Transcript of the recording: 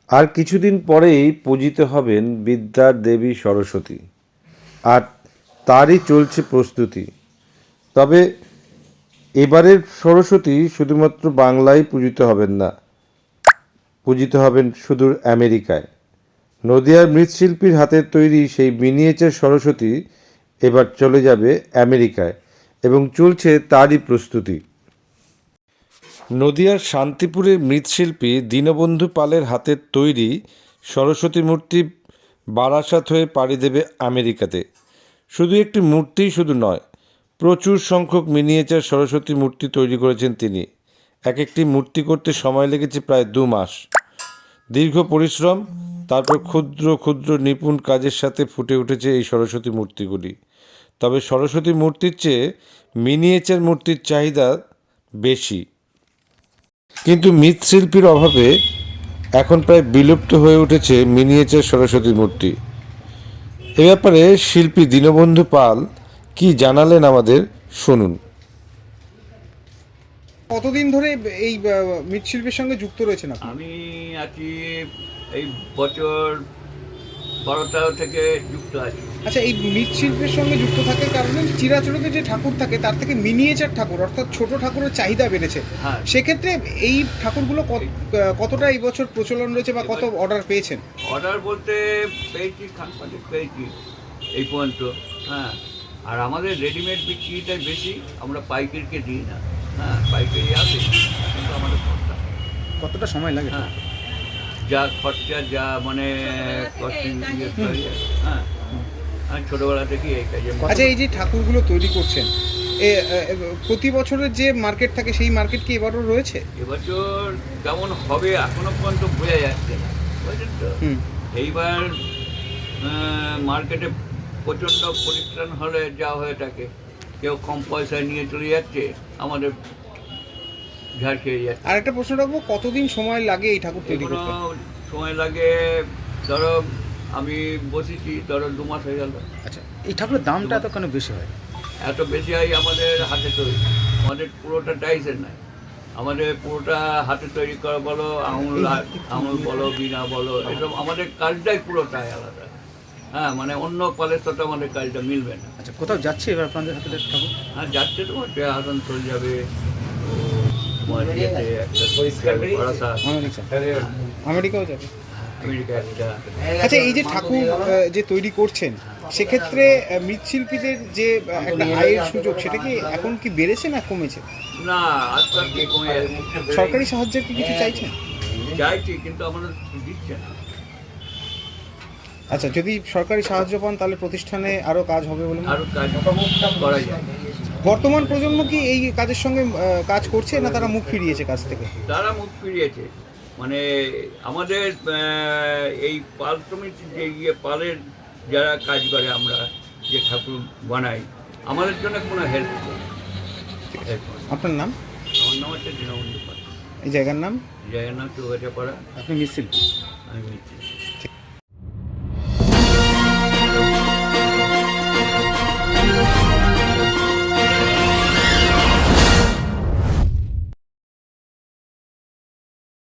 আর কিছুদিন পরেই পূজিত হবেন বিদ্যার দেবী সরস্বতী, আর তারই চলছে প্রস্তুতি। তবে এবারের সরস্বতী শুধুমাত্র বাংলায় পূজিত হবেন না, পূজিত হবেন সুদূর আমেরিকায়। নদিয়ার মৃৎশিল্পীর হাতের তৈরি সেই মিনিয়েচার সরস্বতী এবার চলে যাবে আমেরিকায়, এবং চলছে তারই প্রস্তুতি। নদিয়ার শান্তিপুরের মৃৎশিল্পী দীনবন্ধু পালের হাতের তৈরি সরস্বতী মূর্তি বারাসাত হয়ে পাড়ি দেবে আমেরিকাতে। শুধু একটি মূর্তিই শুধু নয়, প্রচুর সংখ্যক মিনিয়েচার সরস্বতী মূর্তি তৈরি করেছেন তিনি। এক একটি মূর্তি করতে সময় লেগেছে প্রায় 2 মাস। দীর্ঘ পরিশ্রম, তারপর ক্ষুদ্র ক্ষুদ্র নিপুণ কাজের সাথে ফুটে উঠেছে এই সরস্বতী মূর্তিগুলি। তবে সরস্বতী মূর্তির চেয়ে মিনিয়েচার মূর্তির চাহিদা বেশি। কিন্তু মৃৎশিল্পীর অভাবে এখন প্রায় বিলুপ্ত হয়ে উঠেছে মিনিয়েচার সরস্বতী মূর্তি। এ ব্যাপারে শিল্পী দীনবন্ধু পাল কি জানালেন আমাদের, শুনুন। কতদিন ধরে এই মৃৎশিল্পের সঙ্গে যুক্ত রয়েছেন আপনি? আমি আছি এই বছর 12 থেকে যুক্ত আছি। আচ্ছা, এই মৃৎশিল্পের সঙ্গে যুক্ত থাকার কারণে চিরাচরিত যে ঠাকুর থাকে তার থেকে মিনিয়েচার ঠাকুর অর্থাৎ ছোট ঠাকুরের চাহিদা বেড়েছে। হ্যাঁ, সেক্ষেত্রে এই ঠাকুরগুলো কতটা এই বছর প্রচলন রয়েছে বা কত অর্ডার পেয়েছেন? অর্ডার বলতে পেয়েছি, খানপানি পেয়েছি এই পর্যন্ত। হ্যাঁ, আর আমাদের রেডিমেড বিক্রিটাই বেশি, আমরা পাইকারিকে দিই না। হ্যাঁ, পাইকারি আসে কিন্তু আমাদের খরচা। কতটা সময় লাগে? হ্যাঁ, যা খরচা, যা মানে হ্যাঁ, আমি ছোটোবেলা থেকে এই কাজে। আচ্ছা, এই যে ঠাকুরগুলো তৈরি করছেন, প্রতি বছরের যে মার্কেট থাকে সেই মার্কেট কি এবারও রয়েছে? এবছর কেমন হবে এখনো পর্যন্ত বোঝা যাচ্ছে না, বুঝলেন তো। এইবার মার্কেটে প্রচণ্ড পরিত্রাণ হলে যা হয়ে থাকে, কেউ কম পয়সায় নিয়ে চলে যাচ্ছে, আমাদের ঝাড় খেয়ে যাচ্ছে। আর একটা প্রশ্ন রাখবো, কতদিন সময় লাগে এই ঠাকুর তৈরি এখনো করতে? সময় লাগে, ধরো আমি বসেছি, ধরো 2 মাস হয়ে গেল। আচ্ছা, এই ঠাকুরের দামটা এত কেন বেশি হয়? এত বেশি হয় আমাদের হাতে তৈরি, আমাদের পুরোটা টাইসের নাই, আমাদের পুরোটা হাতে তৈরি করা বলো, আঙুল বলো, বিনা বলো, এসব আমাদের কাজটাই পুরোটাই আলাদা। হ্যাঁ, মানে অন্য কলের সাথে আমাদের কাজটা মিলবে না। আচ্ছা, কোথাও যাচ্ছে এবার আপনাদের হাতে ঠাকুর? হ্যাঁ, যাচ্ছে, তোমার আসানসোল যাবে, তোমার ইয়েতে একটা বারাসাত, আমেরিকাও যাবে। আমেরিকা একটা। আচ্ছা, এই যে ঠাকুর যে তৈরি করছেন, সেক্ষেত্রে মৃৎশিল্পীদের যে একটা আয়ের সুযোগ সেটা কি এখন কি বেড়েছে না কমেছে? না, আস্তে আস্তে কমে যাচ্ছে। সরকারি সাহায্যের কি কিছু চাইছেন? চাইছি কিন্তু আমাদের দিচ্ছে না। আচ্ছা, যদি সরকারি সাহায্য পান তাহলে প্রতিষ্ঠানে আরো কাজ হবে বলে আরও কাজ করা যায়। বর্তমান প্রজন্ম কি এই কাজের সঙ্গে কাজ করছে না তারা মুখ ফিরিয়েছে কাজ থেকে? তারা মুখ ফিরিয়েছে, মানে আমাদের এই পাল সমিতি যে পালের যারা কাজ করে, আমরা যে ঠাকুর বানাই, আমাদের জন্য কোনো হেল্প করে। আপনার নাম? আমার নাম হচ্ছে দীনবন্ধু পাল। এই জায়গার নাম? জায়গার নাম চৌগাছাপাড়া। আপনি মৃৎশিল্পী? আমি মিত্র।